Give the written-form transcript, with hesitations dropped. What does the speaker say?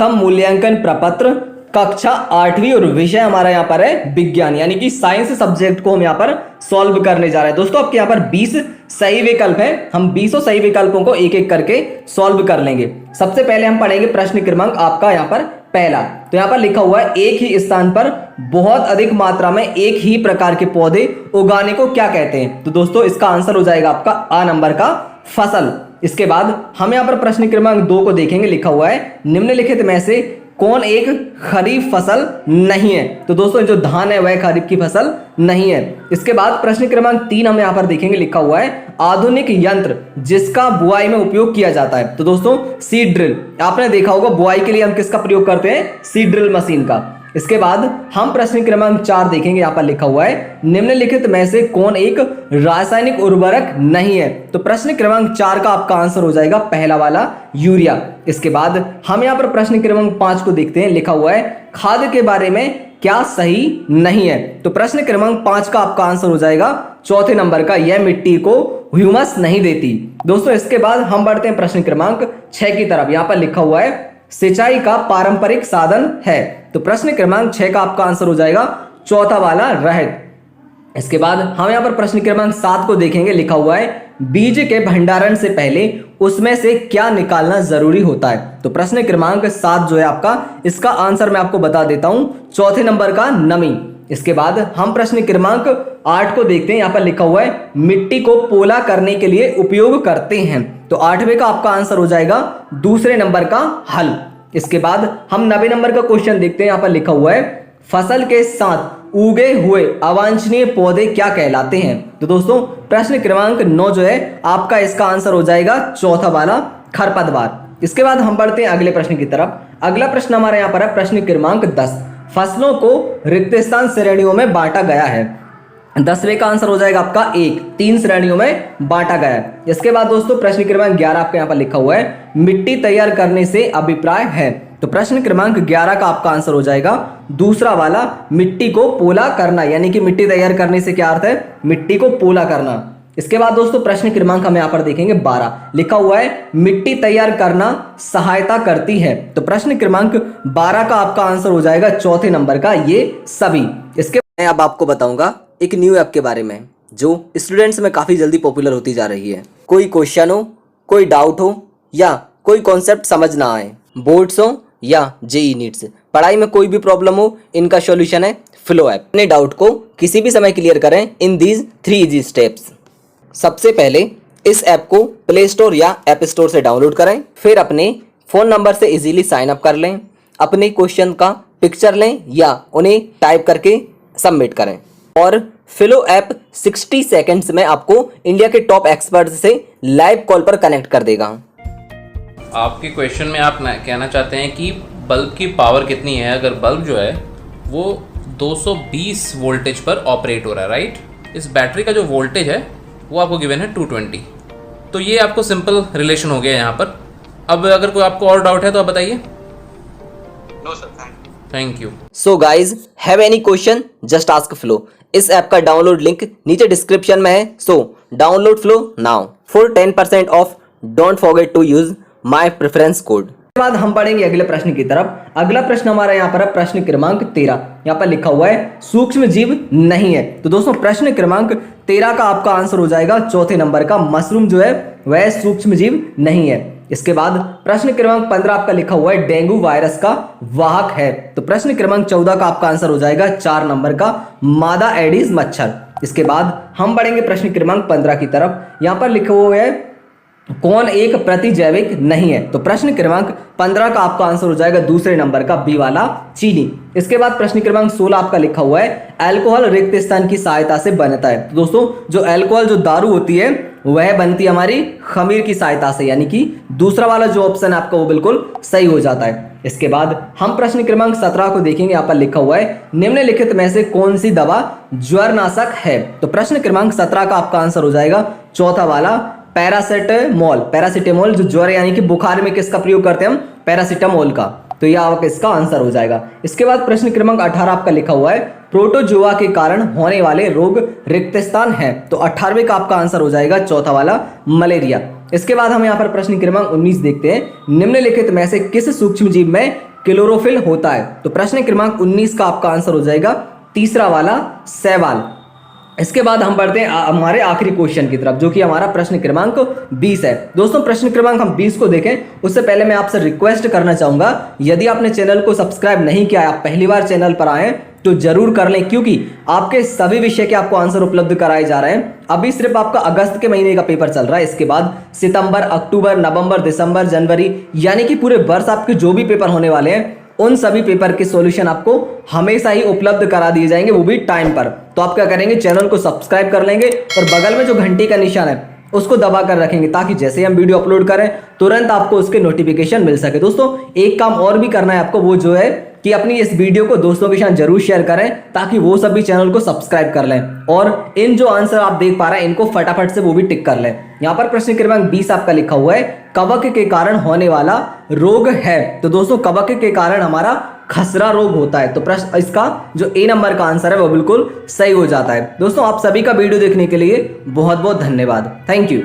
प्रथम मूल्यांकन प्रपत्र कक्षा 8वीं और विषय हमारा यहाँ पर है विज्ञान, यानी कि साइंस सब्जेक्ट को हम यहाँ पर सॉल्व करने जा रहे हैं। दोस्तों आपके यहाँ पर 20 सही विकल्प हैं, हम 20 सही विकल्पों को एक एक करके सॉल्व कर लेंगे। सबसे पहले हम पढ़ेंगे प्रश्न क्रमांक आपका यहाँ पर पहला। तो यहाँ पर लिखा हुआ है एक ही स्थान पर बहुत अधिक मात्रा में एक ही प्रकार के पौधे उगाने को क्या कहते हैं। तो दोस्तों इसका आंसर हो जाएगा आपका आ नंबर का फसल। इसके बाद हम यहाँ पर प्रश्न क्रमांक 2 को देखेंगे। लिखा हुआ है निम्नलिखित में से कौन एक खरीफ फसल नहीं है। तो दोस्तों जो धान है वह खरीफ की फसल नहीं है। इसके बाद प्रश्न क्रमांक 3 हम यहाँ पर देखेंगे। लिखा हुआ है आधुनिक यंत्र जिसका बुआई में उपयोग किया जाता है। तो दोस्तों सीड ड्रिल, आपने देखा होगा बुआई के लिए हम किसका प्रयोग करते हैं, सीड ड्रिल मशीन का। इसके बाद हम प्रश्न क्रमांक 4 देखेंगे। यहाँ पर लिखा हुआ है निम्नलिखित में से कौन एक रासायनिक उर्वरक नहीं है। तो प्रश्न क्रमांक 4 का आपका आंसर हो जाएगा पहला वाला यूरिया। इसके बाद हम यहाँ पर प्रश्न क्रमांक 5 को देखते हैं। लिखा हुआ है खाद के बारे में क्या सही नहीं है। तो प्रश्न क्रमांक 5 का आपका आंसर हो जाएगा चौथे नंबर का, यह मिट्टी को ह्यूमस नहीं देती। दोस्तों इसके बाद हम बढ़ते हैं प्रश्न क्रमांक 6 की तरफ। यहाँ पर लिखा हुआ है सिंचाई का पारंपरिक साधन है। तो प्रश्न क्रमांक 6 का आपका आंसर हो जाएगा चौथा वाला रहत। इसके बाद हम यहाँ पर प्रश्न क्रमांक 7 को देखेंगे। लिखा हुआ है बीज के भंडारण से पहले उसमें से क्या निकालना जरूरी होता है। तो प्रश्न क्रमांक 7 जो है आपका, इसका आंसर मैं आपको बता देता हूं, चौथे नंबर का नमी। इसके बाद हम प्रश्न क्रमांक 8 को देखते हैं। यहाँ पर लिखा हुआ है मिट्टी को पोला करने के लिए उपयोग करते हैं। तो 8वें का आपका आंसर हो जाएगा दूसरे नंबर का हल। इसके बाद हम 90 नंबर का क्वेश्चन देखते हैं। यहाँ पर लिखा हुआ है फसल के साथ उगे हुए अवांछनीय पौधे क्या कहलाते हैं। तो दोस्तों प्रश्न क्रमांक 9 जो है आपका, इसका आंसर हो जाएगा चौथा वाला खरपतवार। इसके बाद हम बढ़ते हैं अगले प्रश्न की तरफ। अगला प्रश्न हमारे यहाँ पर है प्रश्न क्रमांक 10। फसलों को रिक्त स्थान श्रेणियों में बांटा गया है। 10वें का आंसर हो जाएगा आपका 1, 3 श्रेणियों में बांटा गया है। इसके बाद दोस्तों प्रश्न क्रमांक 11 आपके यहाँ पर लिखा हुआ है मिट्टी तैयार करने से अभिप्राय है। तो प्रश्न क्रमांक 11 का आपका आंसर हो जाएगा दूसरा वाला, मिट्टी को पोला करना, यानी कि मिट्टी तैयार करने से क्या अर्थ है, मिट्टी को पोला करना। इसके बाद दोस्तों प्रश्न क्रमांक हम यहाँ पर देखेंगे 12। लिखा हुआ है मिट्टी तैयार करना सहायता करती है। तो प्रश्न क्रमांक 12 का आपका आंसर हो जाएगा चौथे नंबर का ये सभी। इसके मैं अब आपको बताऊंगा एक न्यू ऐप के बारे में जो स्टूडेंट्स में काफी जल्दी पॉपुलर होती जा रही है। कोई क्वेश्चन हो, कोई डाउट हो या कोई कॉन्सेप्ट समझ ना आए, बोर्ड्स हो या जेई नीट्स, पढ़ाई में कोई भी प्रॉब्लम हो, इनका सॉल्यूशन है फ्लो ऐप। अपने डाउट को किसी भी समय क्लियर करें इन दीज 3 इजी स्टेप्स। सबसे पहले इस ऐप को प्ले स्टोर या ऐप स्टोर से डाउनलोड करें, फिर अपने फोन नंबर से इजीली साइन अप कर लें, अपने क्वेश्चन का पिक्चर लें या उन्हें टाइप करके सबमिट करें और फ्लो ऐप 60 सेकंड्स में आपको इंडिया के टॉप एक्सपर्ट से लाइव कॉल पर कनेक्ट कर देगा। आपके क्वेश्चन में आप कहना चाहते हैं कि बल्ब की पावर कितनी है। अगर बल्ब जो है वो 220 वोल्टेज पर ऑपरेट हो रहा है, राइट। इस बैटरी का जो वोल्टेज है वो आपको गिवन है 220। तो ये आपको सिंपल रिलेशन हो गया यहाँ पर। अब अगर कोई आपको और डाउट है तो आप बताइए। No sir, thank you. So guys have any question just ask Flo. इस ऐप का डाउनलोड लिंक नीचे डिस्क्रिप्शन में है। So download Flo now for 10% off. Don't forget to use my preference code. इसके बाद हम पढ़ेंगे अगले प्रश्न की तरफ। अगला प्रश्न हमारा यहाँ पर है प्रश्न क्रमांक 13। यहाँ पर लिखा हुआ है सूक्ष्म जीव नहीं है। तो दोस्तों प्रश्न क्रमांक 13 का आपका आंसर हो जाएगा चौथे नंबर का, मशरूम जो है वह सूक्ष्म जीव नहीं है। इसके बाद प्रश्न क्रमांक 15 आपका लिखा हुआ है डेंगू वायरस का वाहक है। तो प्रश्न क्रमांक 14 का आपका आंसर हो जाएगा 4 नंबर का, मादा एडिस मच्छर। इसके बाद हम बढ़ेंगे प्रश्न क्रमांक 15 की तरफ। यहाँ पर लिखा हुआ है कौन एक प्रतिजैविक नहीं है। तो प्रश्न क्रमांक 15 का आपका आंसर हो जाएगा दूसरे नंबर का, बी वाला चीनी। इसके बाद प्रश्न क्रमांक 16 आपका लिखा हुआ है अल्कोहल रिक्त स्थान की सहायता से बनता है। तो दोस्तों जो अल्कोहल जो दारू होती है वह बनती है हमारी खमीर की सहायता से, यानी कि दूसरा वाला जो ऑप्शन है आपका वो बिल्कुल सही हो जाता है। इसके बाद हम प्रश्न क्रमांक 17 को देखेंगे। यहाँ पर लिखा हुआ है निम्नलिखित में से कौन सी दवा ज्वरनाशक है। तो प्रश्न क्रमांक 17 का आपका आंसर हो जाएगा चौथा वाला, पैरासिटामोल। पैरासिटामोल जो ज्वर यानी कि बुखार में किसका प्रयोग करते हैं हम, पैरासिटामोल का। तो यह आपका इसका आंसर हो जाएगा। इसके बाद प्रश्न क्रमांक 18 आपका लिखा हुआ है प्रोटोजोआ के कारण होने वाले रोग रिक्त स्थान है। तो 18वें का आपका आंसर हो जाएगा चौथा वाला, मलेरिया। इसके बाद हम यहाँ पर प्रश्न क्रमांक 19 देखते हैं निम्नलिखित में से किस सूक्ष्म जीव में क्लोरोफिल होता है। तो प्रश्न क्रमांक 19 का आपका आंसर हो जाएगा तीसरा वाला शैवाल। इसके बाद हम बढ़ते हैं हमारे आखिरी क्वेश्चन की तरफ, जो कि हमारा प्रश्न क्रमांक 20 है। दोस्तों प्रश्न क्रमांक हम 20 को देखें उससे पहले मैं आपसे रिक्वेस्ट करना चाहूंगा, यदि आपने चैनल को सब्सक्राइब नहीं किया है, आप पहली बार चैनल पर आए तो जरूर कर लें, क्योंकि आपके सभी विषय के आपको आंसर उपलब्ध कराए जा रहे हैं। अभी सिर्फ आपका अगस्त के महीने का पेपर चल रहा है, इसके बाद सितंबर, अक्टूबर, नवंबर, दिसंबर, जनवरी, यानी कि पूरे वर्ष आपके जो भी पेपर होने वाले हैं उन सभी पेपर के सॉल्यूशन आपको हमेशा ही उपलब्ध करा दिए जाएंगे, वो भी टाइम पर। तो आप क्या करेंगे, चैनल को सब्सक्राइब कर लेंगे और बगल में जो घंटी का निशान है उसको दबा कर रखेंगे, ताकि जैसे ही हम वीडियो अपलोड करें तुरंत आपको उसके नोटिफिकेशन मिल सके। दोस्तों एक काम और भी करना है आपको, वो जो है कि अपनी इस वीडियो को दोस्तों के साथ जरूर शेयर करें, ताकि वो सभी चैनल को सब्सक्राइब कर लें और इन जो आंसर आप देख पा रहे हैं इनको फटाफट से वो भी टिक कर लें। यहाँ पर प्रश्न क्रमांक 20 आपका लिखा हुआ है कवक के कारण होने वाला रोग है। तो दोस्तों कवक के कारण हमारा खसरा रोग होता है। तो प्रश्न इसका जो ए नंबर का आंसर है वो बिल्कुल सही हो जाता है। दोस्तों आप सभी का वीडियो देखने के लिए बहुत बहुत धन्यवाद। Thank you.